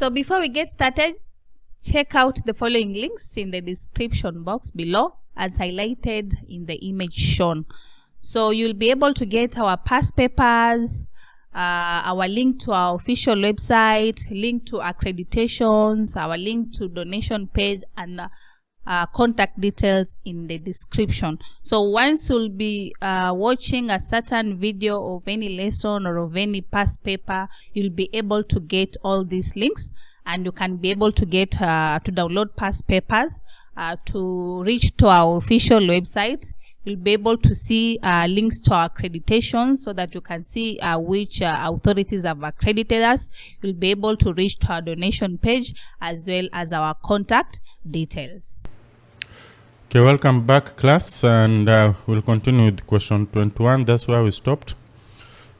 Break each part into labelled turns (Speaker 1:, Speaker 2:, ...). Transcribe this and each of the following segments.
Speaker 1: So before we get started, check out the following links in the description box below as highlighted in the image shown. So you'll be able to get our past papers, our link to our official website, link to accreditations, our link to donation page, and contact details in the description. So once you'll be watching a certain video of any lesson or of any past paper, you'll be able to get all these links, and you can be able to get to download past papers, to reach to our official website. You'll be able to see links to our accreditations so that you can see which authorities have accredited us. You'll be able to reach to our donation page as well as our contact details.
Speaker 2: Okay, welcome back, class, and we'll continue with question 21. That's where we stopped.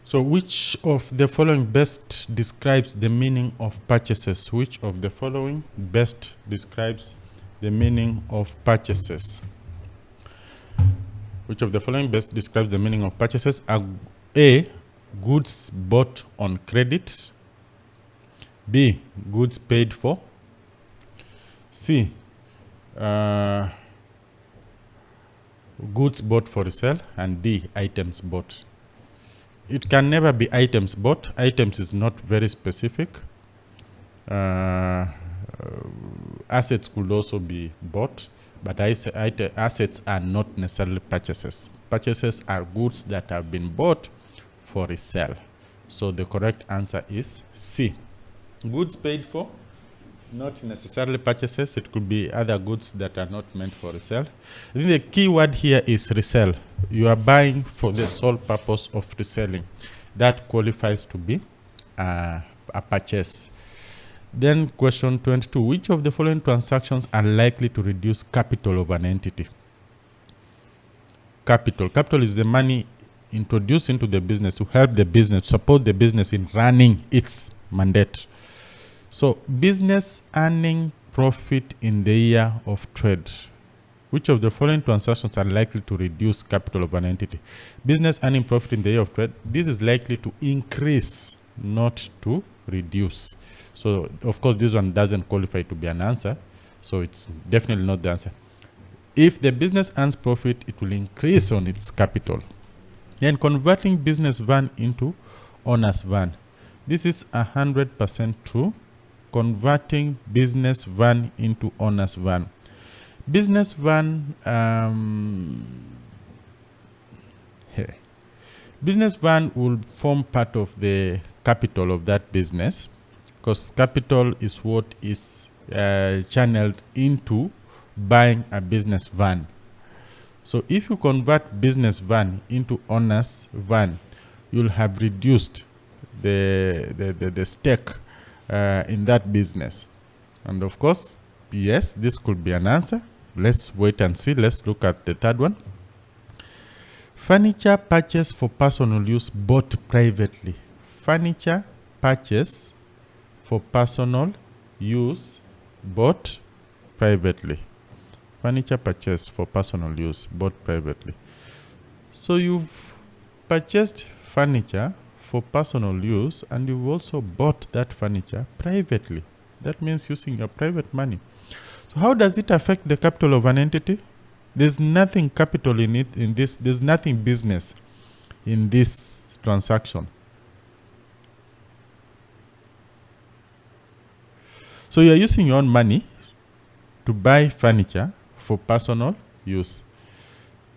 Speaker 2: So which of the following best describes the meaning of purchases? Which of the following best describes the meaning of purchases? Which of the following best describes the meaning of purchases? A, goods bought on credit. B, goods paid for. C, goods bought for resale. And D, items bought. It can never be items bought. Items is not very specific. Assets could also be bought, but assets are not necessarily purchases. Purchases are goods that have been bought for resale. So the correct answer is C. Goods paid for, not necessarily purchases. It could be other goods that are not meant for resale. I think the key word here is resell. You are buying for the sole purpose of reselling. That qualifies to be a purchase. Then question 22, which of the following transactions are likely to reduce capital of an entity? Capital. Capital is the money introduced into the business to help the business, support the business in running its mandate. So business earning profit in the year of trade. Which of the following transactions are likely to reduce capital of an entity? Business earning profit in the year of trade. This is likely to increase, not to reduce. So of course this one doesn't qualify to be an answer, so it's definitely not the answer. If the business earns profit, it will increase on its capital. Then converting business van into owner's van. This is 100% true. Converting business van into owner's van. Business van, business van will form part of the capital of that business, because capital is what is channeled into buying a business van. So if you convert business van into owner's van, you'll have reduced the stake in that business. And of course, yes, this could be an answer. Let's wait and see. Let's look at the third one. Furniture purchased for personal use bought privately. Furniture purchased for personal use bought privately. Furniture purchased for personal use bought privately. So you've purchased furniture for personal use and you've also bought that furniture privately. That means using your private money. So how does it affect the capital of an entity? There's nothing capital in it, in this. There's nothing business in this transaction. So you're using your own money to buy furniture for personal use.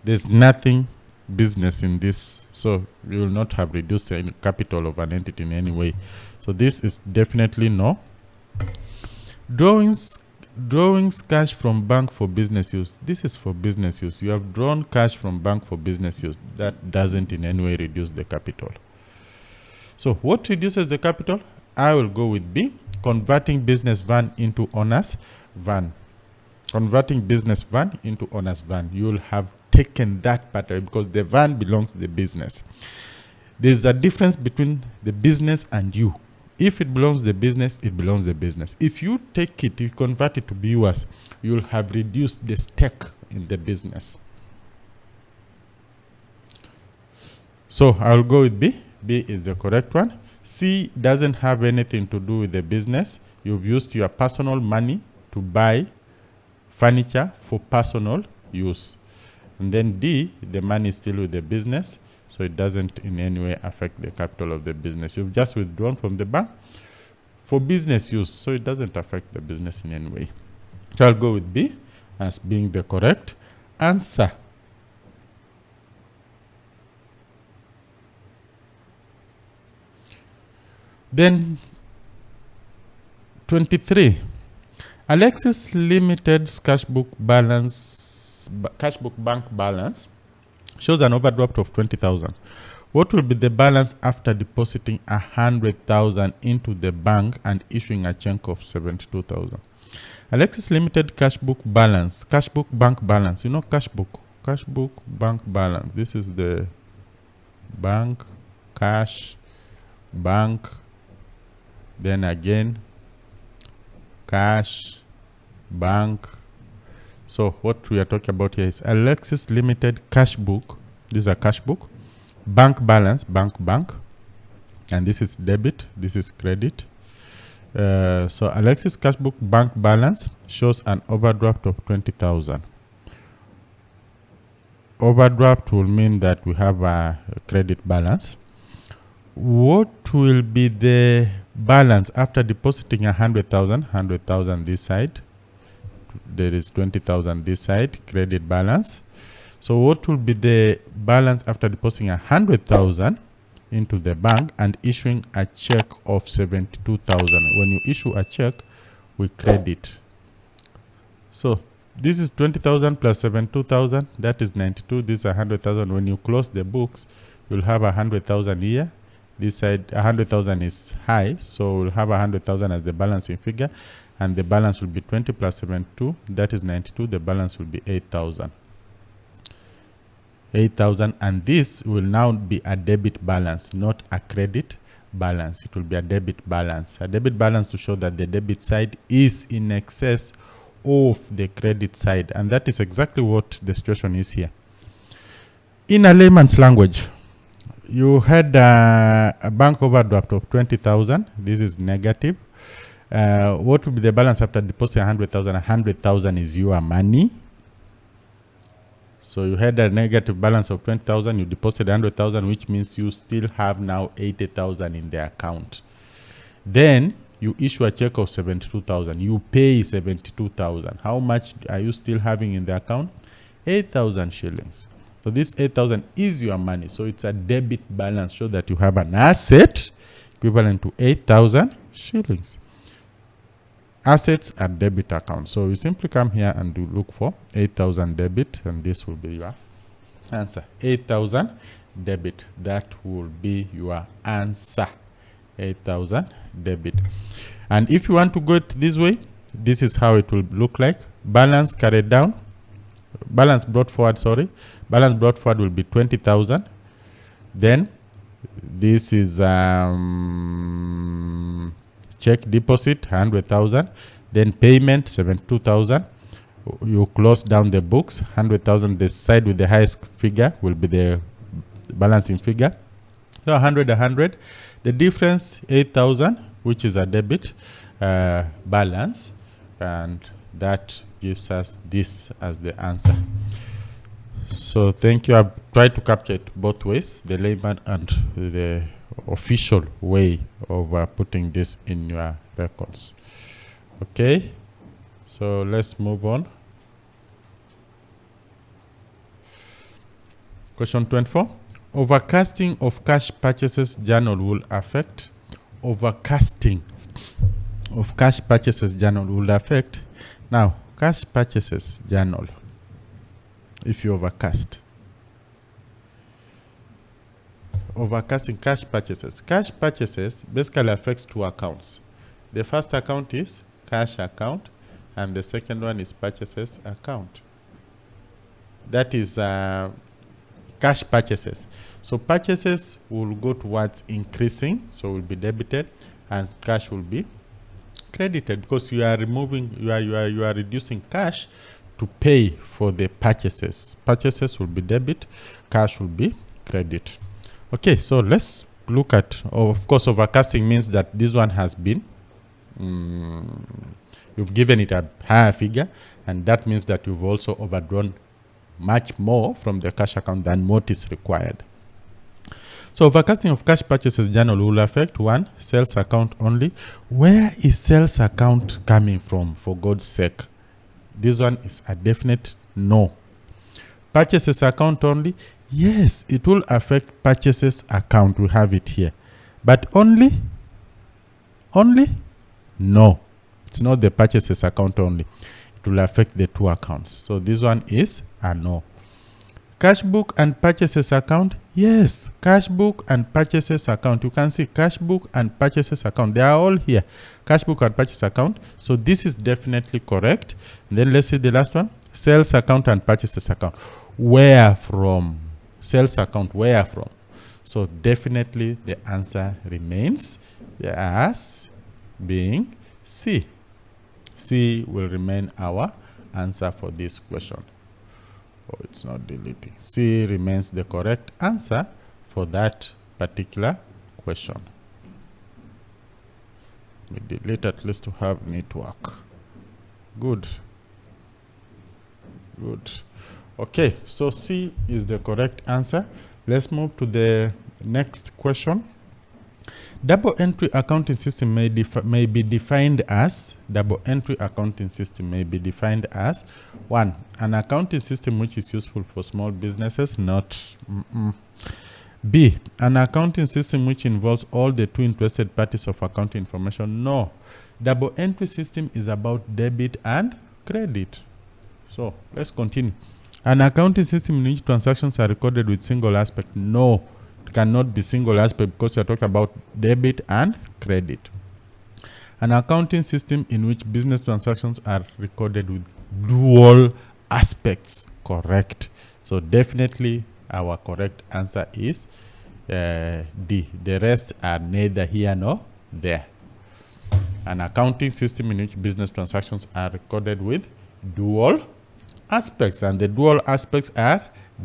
Speaker 2: There's nothing business in this, so you will not have reduced the capital of an entity in any way. So this is definitely no. Drawings cash from bank for business use. This is for business use. You have drawn cash from bank for business use. That doesn't in any way reduce the capital. So what reduces the capital? I will go with B. Converting business van into owner's van. Converting business van into owner's van. You will have taken that part away because the van belongs to the business. There's a difference between the business and you. If it belongs to the business, it belongs to the business. If you take it, you convert it to be yours, you'll have reduced the stake in the business. So I'll go with B. B is the correct one. C doesn't have anything to do with the business. You've used your personal money to buy furniture for personal use. And then D, the money is still with the business, so it doesn't in any way affect the capital of the business. You've just withdrawn from the bank for business use, so it doesn't affect the business in any way. So I'll go with B as being the correct answer. Then 23. Alexis Limited's cashbook bank balance shows an overdraft of 20,000. What will be the balance after depositing 100,000 into the bank and issuing a check of 72,000? Alexis Limited cashbook bank balance. You know cashbook bank balance. This is the bank, cash, bank, then again cash, bank. So what we are talking about here is Alexis Limited cashbook. This is a cashbook. Bank balance, bank, and this is debit, this is credit. So Alexis cashbook bank balance shows an overdraft of 20,000. Overdraft will mean that we have a credit balance. What will be the balance after depositing 100,000? 100,000 this side. There is 20,000 this side, credit balance. So what will be the balance after depositing 100,000 into the bank and issuing a check of 72,000? When you issue a check, we credit. So this is 20,000 plus 72,000, that is 92. This is 100,000. When you close the books, you'll have 100,000 here. This side 100,000 is high, so we'll have 100,000 as the balancing figure, and the balance will be 20 plus 72, that is 92. The balance will be 8,000. 8,000, and this will now be a debit balance, not a credit balance. It will be a debit balance. A debit balance to show that the debit side is in excess of the credit side, and that is exactly what the situation is here. In a layman's language, you had a bank overdraft of 20,000. This is negative. What will be the balance after depositing 100,000? 100,000 is your money. So you had a negative balance of 20,000. You deposited 100,000, which means you still have now 80,000 in the account. Then you issue a check of 72,000. You pay 72,000. How much are you still having in the account? 8,000 shillings. So this 8,000 is your money. So it's a debit balance, so that you have an asset equivalent to 8,000 shillings. Assets are debit account. So you simply come here and do look for 8,000 debit, and this will be your answer. 8,000 debit. That will be your answer. 8,000 debit. And if you want to go it this way, this is how it will look like. Balance carried down. Balance brought forward, sorry. Balance brought forward will be 20,000. Then this is check deposit 100,000. Then payment 72,000. You close down the books. 100,000. The side with the highest figure will be the balancing figure. So 100. The difference 8,000, which is a debit balance, and that gives us this as the answer. So thank you. I've tried to capture it both ways, the layman and the official way of putting this in your records. Okay, so let's move on. Question 24. Overcasting of cash purchases journal will affect. Overcasting of cash purchases journal will affect. Now, cash purchases journal, if you overcast. Overcasting cash purchases. Cash purchases basically affects two accounts. The first account is cash account, and the second one is purchases account. That is cash purchases. So purchases will go towards increasing, so will be debited, and cash will be credited, because you are removing, you are reducing cash to pay for the purchases. Purchases will be debit, cash will be credit. Okay, so let's look at, of course, overcasting means that this one has been, you've given it a higher figure, and that means that you've also overdrawn much more from the cash account than what is required. So overcasting of cash purchases journal will affect 1, sales account only. Where is sales account coming from, for God's sake? This one is a definite no. Purchases account only. Yes, it will affect purchases account. We have it here. But only? No. It's not the purchases account only. It will affect the 2 accounts. So this one is a no. Cash book and purchases account. Yes, cash book and purchases account. You can see cash book and purchases account. They are all here. Cash book and purchase account. So this is definitely correct. And then let's see the last one. Sales account and purchases account. Where from? Sales account, where from? So definitely the answer remains as being C. C will remain our answer for this question. Oh, it's not deleting. C remains the correct answer for that particular question. We delete at least to have network. Good. Good. Okay, so C is the correct answer. Let's move to the next question. Double entry accounting system may be defined as, double entry accounting system may be defined as 1, an accounting system which is useful for small businesses, not B, an accounting system which involves all the 2 interested parties of accounting information. No, double entry system is about debit and credit. So let's continue. An accounting system in which transactions are recorded with single aspect. No, it cannot be single aspect because we are talking about debit and credit. An accounting system in which business transactions are recorded with dual aspects. Correct. So definitely our correct answer is D. The rest are neither here nor there. An accounting system in which business transactions are recorded with dual aspects, and the dual aspects are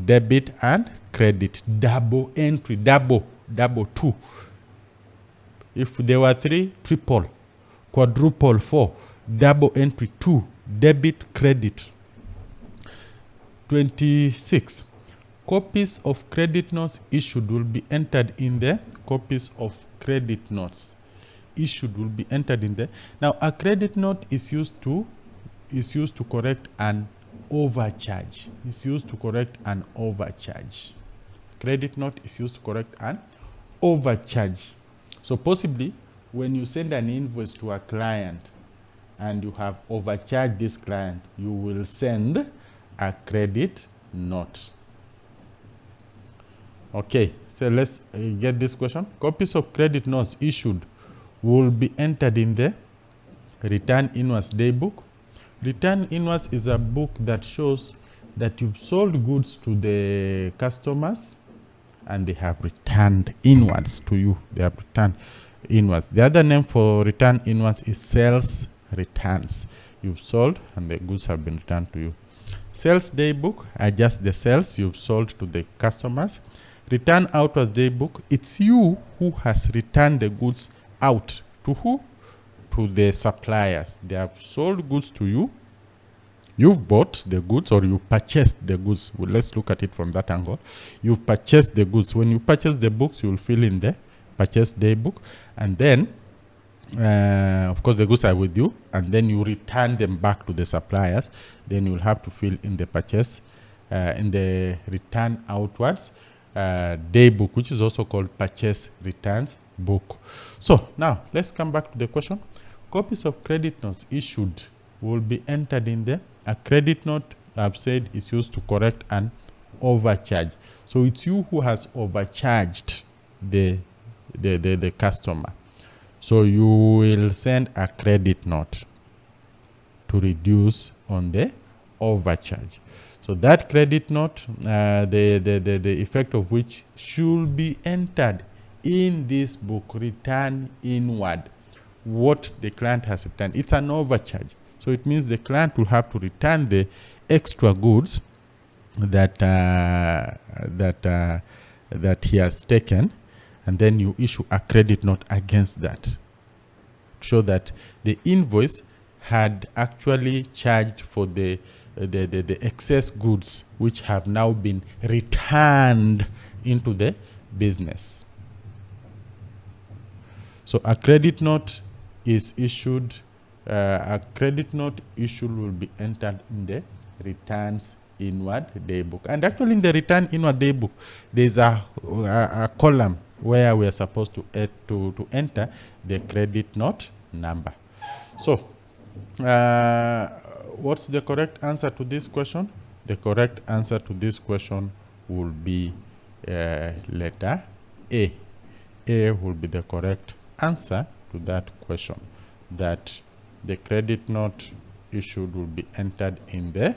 Speaker 2: debit and credit. Double entry, double 2. If there were 3, triple, quadruple 4, double entry 2, debit, credit. 26. Copies of credit notes issued will be entered in the copies of credit notes issued will be entered in there. Now a credit note is used to correct an overcharge. It's used to correct an overcharge. Credit note is used to correct an overcharge. So possibly when you send an invoice to a client and you have overcharged this client, you will send a credit note. Okay, so let's get this question. Copies of credit notes issued will be entered in the return invoice day book. Return invoice is a book that shows that you've sold goods to the customers and they have returned inwards to you. They have returned inwards. The other name for return inwards is sales returns. You've sold and the goods have been returned to you. Sales day book are just the sales you've sold to the customers. Return outwards day book, it's you who has returned the goods out to who? To the suppliers. They have sold goods to you. You've bought the goods or you purchased the goods. Well, let's look at it from that angle. You've purchased the goods. When you purchase the books, you will fill in the purchase day book. And then, of course, the goods are with you. And then you return them back to the suppliers. Then you will have to fill in the purchase, in the return outwards day book, which is also called purchase returns book. So now let's come back to the question. Copies of credit notes issued will be entered in there. A credit note, I've said, is used to correct an overcharge. So it's you who has overcharged the customer. So you will send a credit note to reduce on the overcharge. So that credit note, the effect of which should be entered in this book, return inward, what the client has returned. It's an overcharge. So it means the client will have to return the extra goods that he has taken, and then you issue a credit note against that, to show that the invoice had actually charged for the excess goods which have now been returned into the business. So a credit note is issued. A credit note issued will be entered in the returns inward daybook. And actually in the return inward daybook, there's a column where we are supposed to enter the credit note number. So what's the correct answer to this question? The correct answer to this question will be letter A. A will be the correct answer to that question, that the credit note issued will be entered in the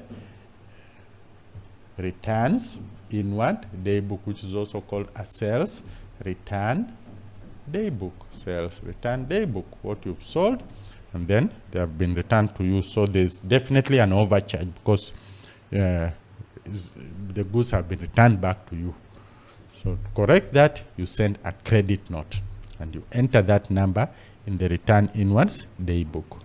Speaker 2: returns inward daybook, which is also called a sales return daybook. Sales return daybook, what you've sold, and then they have been returned to you. So there's definitely an overcharge because the goods have been returned back to you. So to correct that, you send a credit note and you enter that number in the return inwards daybook.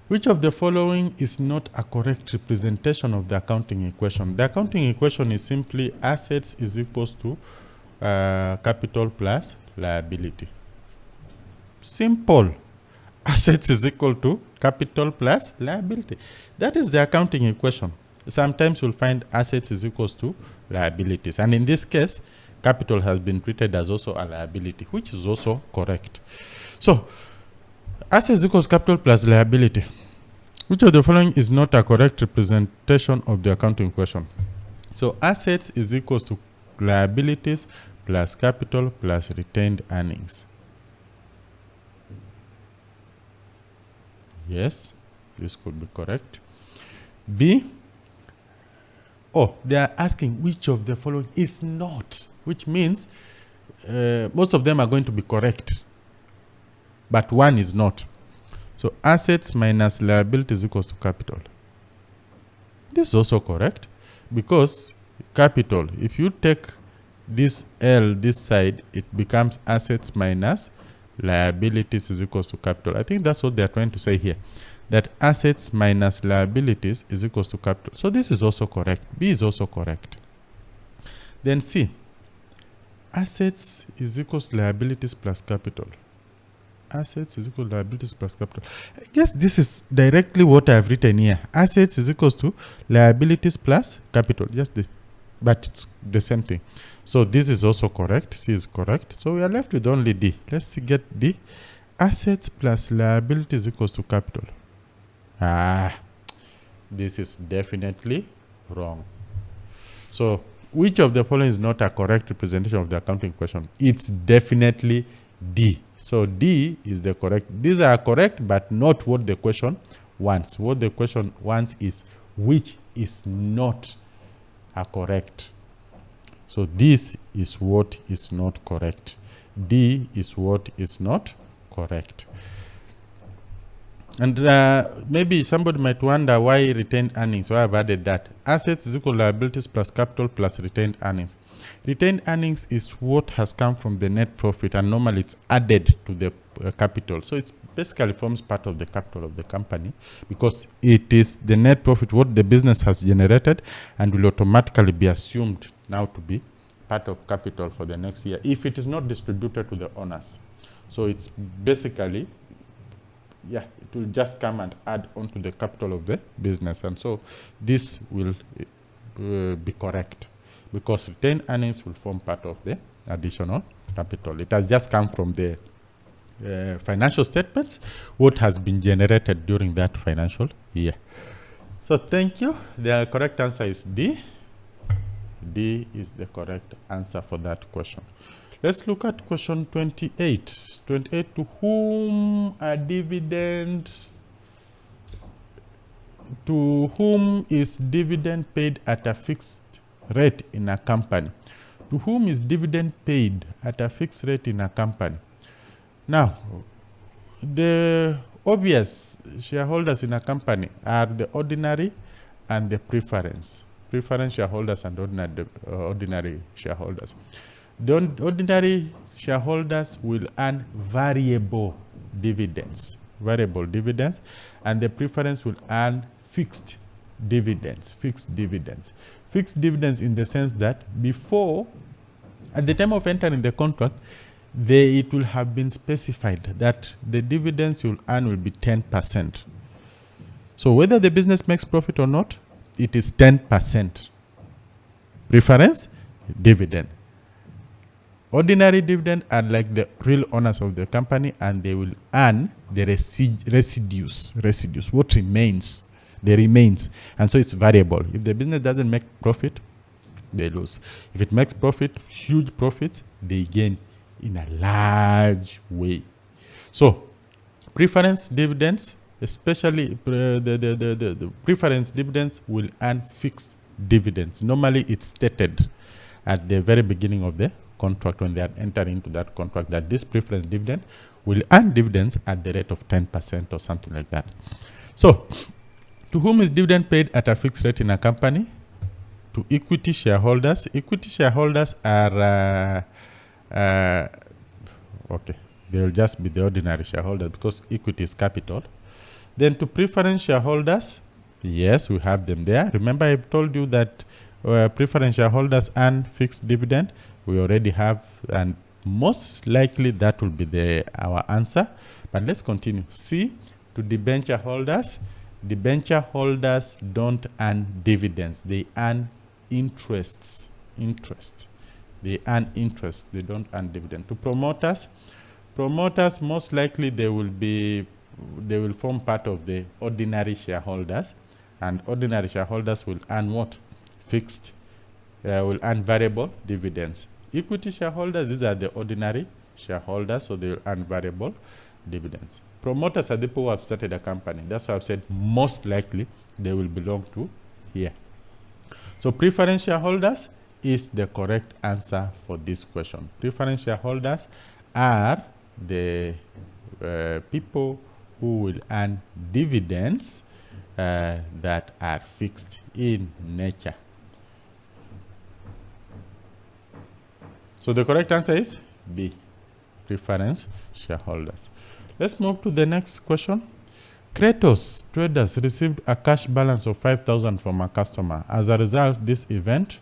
Speaker 2: Which of the following is not a correct representation of the accounting equation? The accounting equation is simply assets is equals to capital plus liability. Simple. Assets is equal to capital plus liability. That is the accounting equation. Sometimes you'll find assets is equals to liabilities. And in this case, capital has been treated as also a liability, which is also correct. So, assets equals capital plus liability. Which of the following is not a correct representation of the accounting equation? So, assets is equals to liabilities plus capital plus retained earnings. Yes, this could be correct. B. Oh, they are asking which of the following is not, which means most of them are going to be correct, but one is not. So assets minus liabilities equals to capital. This is also correct because capital, if you take this L this side, it becomes assets minus liabilities is equals to capital. I think that's what they are trying to say here, that assets minus liabilities is equals to capital. So this is also correct. B is also correct. Then C, assets is equals to liabilities plus capital. Assets is equal to liabilities plus capital. I guess this is directly what I've written here. Assets is equals to liabilities plus capital. Just this, but it's the same thing. So this is also correct. C is correct. So we are left with only D. Let's get D. Assets plus liabilities equals to capital. This is definitely wrong. So which of the following is not a correct representation of the accounting equation? It's definitely D. So D is the correct. These are correct, but not what the question wants. What the question wants is which is not a correct. So this is what is not correct. D is what is not correct. And maybe somebody might wonder why retained earnings, why I've added that. Assets is equal to liabilities plus capital plus retained earnings. Retained earnings is what has come from the net profit, and normally it's added to the capital. So it basically forms part of the capital of the company because it is the net profit, what the business has generated, and will automatically be assumed now to be part of capital for the next year if it is not distributed to the owners. So it's basically, yeah, it will just come and add onto the capital of the business. And so this will be correct because retained earnings will form part of the additional capital. It has just come from the financial statements, what has been generated during that financial year. So thank you. The correct answer is D. D is the correct answer for that question. Let's look at question 28. 28, to whom a dividend, to whom is dividend paid at a fixed rate in a company? To whom is dividend paid at a fixed rate in a company? Now, the obvious shareholders in a company are the ordinary and the preference shareholders and ordinary shareholders. The ordinary shareholders will earn variable dividends, and the preference will earn fixed dividends. Fixed dividends in the sense that before, at the time of entering the contract, it will have been specified that the dividends you'll earn will be 10%. So whether the business makes profit or not, it is 10%. Preference dividend. Ordinary dividend are like the real owners of the company, and they will earn the residues, what remains, the remains. And so it's variable. If the business doesn't make profit, they lose. If it makes profit, huge profits, they gain in a large way. So preference dividends, especially the preference dividends, will earn fixed dividends. Normally it's stated at the very beginning of the contract when they are entering into that contract that this preference dividend will earn dividends at the rate of 10% or something like that. So to whom is dividend paid at a fixed rate in a company? To equity shareholders. Equity shareholders are okay, they will just be the ordinary shareholders because equity is capital. Then to preference shareholders, yes, we have them there. Remember, I've told you that preference shareholders earn fixed dividend. We already have, and most likely that will be our answer. But let's continue. C, to debenture holders. Debenture holders don't earn dividends. They earn interests. They earn interest. They don't earn dividend. To promoters, most likely they will form part of the ordinary shareholders, and ordinary shareholders will earn what? Fixed. Will earn variable dividends. Equity shareholders, these are the ordinary shareholders, so they will earn variable dividends. Promoters are the people who have started a company. That's why I've said most likely they will belong to here. So preference shareholders is the correct answer for this question. Preference shareholders are the people who will earn dividends that are fixed in nature. So the correct answer is B, preference shareholders. Let's move to the next question. Kratos Traders received a cash balance of 5,000 from a customer. As a result of this event,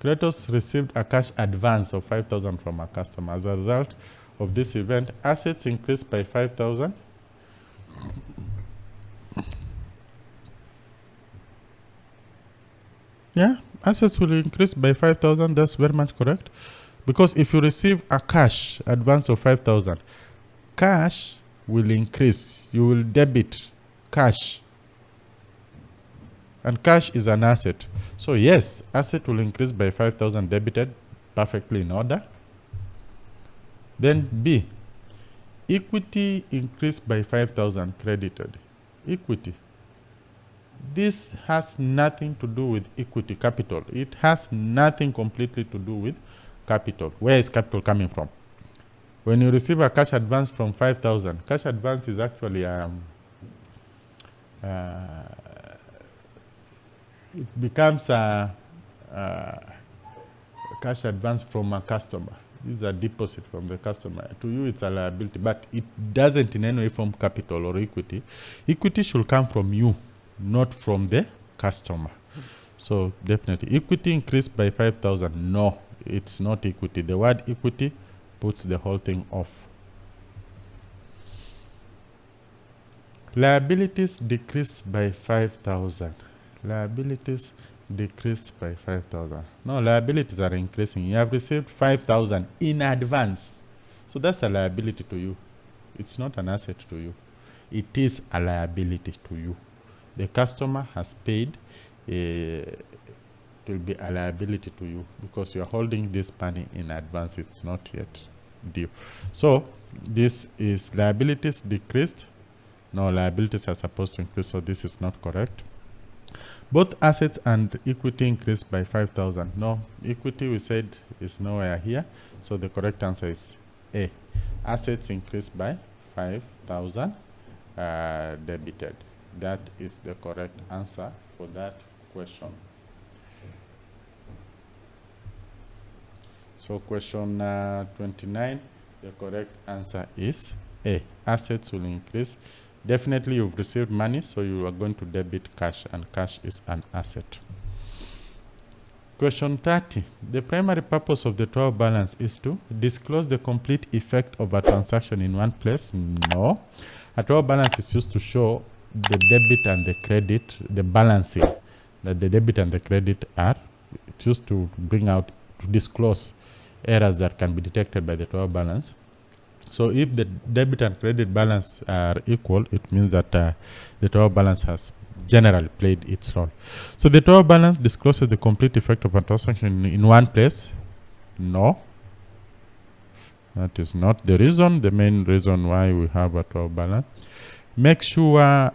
Speaker 2: Kratos received a cash advance of 5,000 from a customer. As a result of this event, assets increased by 5,000. Yeah, assets will increase by 5,000. That's very much correct. Because if you receive a cash advance of 5,000, cash will increase. You will debit cash. And cash is an asset. So yes, asset will increase by 5,000 debited. Perfectly in order. Then B, equity increased by 5,000 credited. Equity. This has nothing to do with equity capital. It has nothing completely to do with capital. Where is capital coming from? When you receive a cash advance from 5,000, cash advance is actually it becomes a cash advance from a customer. This is a deposit from the customer. To you, it's a liability, but it doesn't in any way form capital or equity. Equity should come from you, not from the customer. So definitely, equity increased by 5,000. No, it's not equity. The word equity puts the whole thing off. Liabilities decreased by 5,000. Liabilities decreased by 5,000. No, liabilities are increasing. You have received 5,000 in advance. So that's a liability to you. It's not an asset to you. It is a liability to you. The customer has paid. It will be a liability to you because you're holding this money in advance. It's not yet due. So this is liabilities decreased. No, liabilities are supposed to increase, so this is not correct. Both assets and equity increased by 5,000. No, equity we said is nowhere here, so the correct answer is A. Assets increased by 5,000 debited. That is the correct answer for that question. So question 29, the correct answer is A. Assets will increase. Definitely you've received money, so you are going to debit cash, and cash is an asset. Question 30. The primary purpose of the trial balance is to disclose the complete effect of a transaction in one place. No. A trial balance is used to show the debit and the credit, the balancing, that the debit and the credit are. It's used to bring out, to disclose errors that can be detected by the trial balance. So if the debit and credit balance are equal, it means that the trial balance has generally played its role. So the trial balance discloses the complete effect of a transaction in one place. No, that is not the reason, the main reason why we have a trial balance. Make sure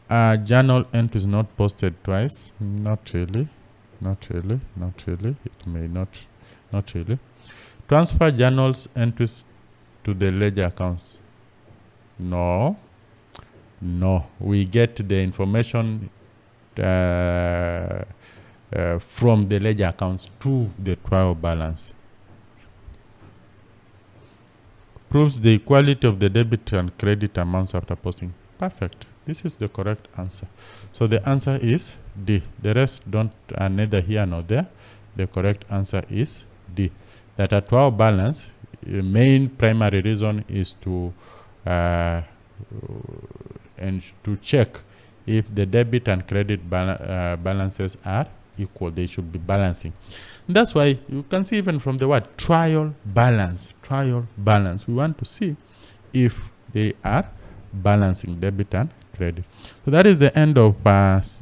Speaker 2: a journal entry is not posted twice. Not really. It may not really. Transfer journals entries to the ledger accounts. No. We get the information from the ledger accounts to the trial balance. Proves the equality of the debit and credit amounts after posting. Perfect. This is the correct answer. So the answer is D. The rest are neither here nor there. The correct answer is D. That a trial balance, the main primary reason is to check if the debit and credit balances are equal. They should be balancing. And that's why you can see even from the word trial balance. We want to see if they are balancing debit and credit. So that is the end of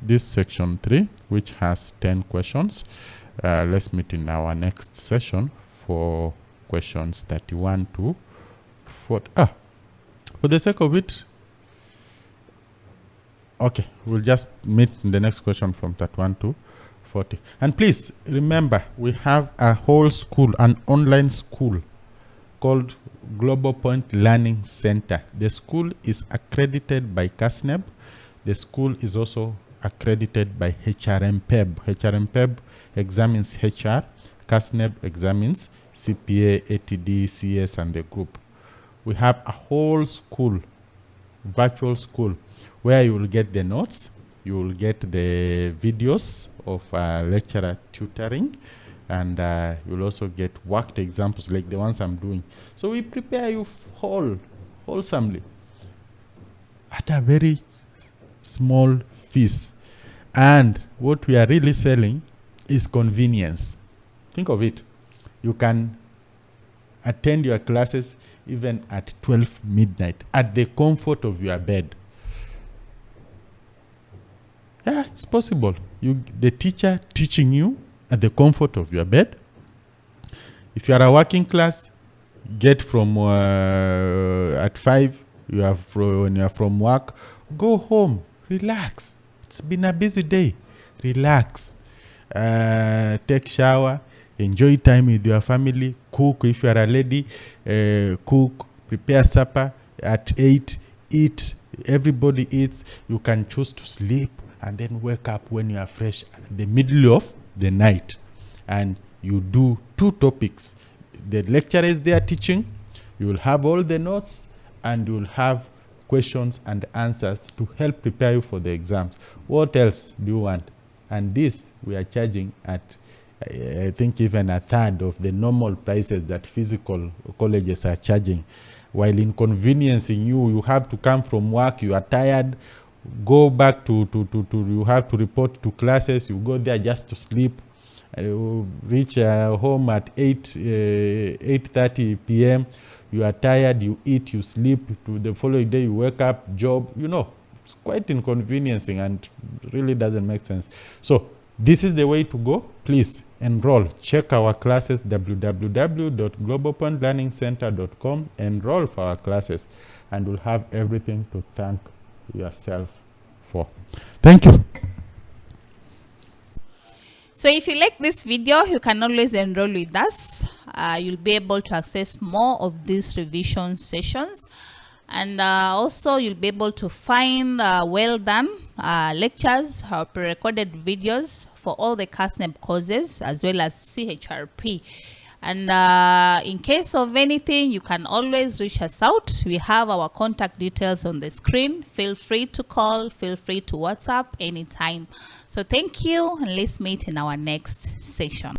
Speaker 2: this section 3, which has 10 questions. Let's meet in our next session for questions 31 to 40. For the sake of it, okay, we'll just meet in the next question from 31 to 40. And please remember, we have a whole school, an online school called Global Point Learning Center. The school is accredited by KASNEB. The school is also accredited by HRMPEB. HRMPEB examines HR, KASNEB examines CPA, ATD, CS, and the group. We have a whole school, virtual school, where you will get the notes, you will get the videos of lecturer tutoring, and you will also get worked examples like the ones I'm doing. So we prepare you wholesomely at a very small fees. And what we are really selling is convenience. Think of it. You can attend your classes even at 12 midnight at the comfort of your bed. Yeah, it's possible. The teacher teaching you at the comfort of your bed. If you are a working class, get from at 5, when you are from work, go home, relax. It's been a busy day. Relax. Take shower, enjoy time with your family, cook if you are a lady, cook, prepare supper at 8, eat, everybody eats. You can choose to sleep and then wake up when you are fresh at the middle of the night, and you do 2 topics. The lecturer is there teaching, you will have all the notes, and you will have questions and answers to help prepare you for the exams. What else do you want? And this we are charging at I think even a third of the normal prices that physical colleges are charging. While inconveniencing you, you have to come from work, you are tired, go back to you have to report to classes, you go there just to sleep, you reach home at 8:30 p.m. You are tired, you eat, you sleep, to the following day you wake up, job, it's quite inconveniencing and really doesn't make sense. So this is the way to go. Please enroll. Check our classes, www.globalpointlearningcenter.com. Enroll for our classes, and you'll have everything to thank yourself for. Thank you.
Speaker 1: So if you like this video, you can always enroll with us. You'll be able to access more of these revision sessions. And also you'll be able to find well done lectures or pre-recorded videos for all the KASNEB courses as well as CHRP. And in case of anything, you can always reach us out. We have our contact details on the screen. Feel free to call, feel free to WhatsApp anytime. So thank you, and let's meet in our next session.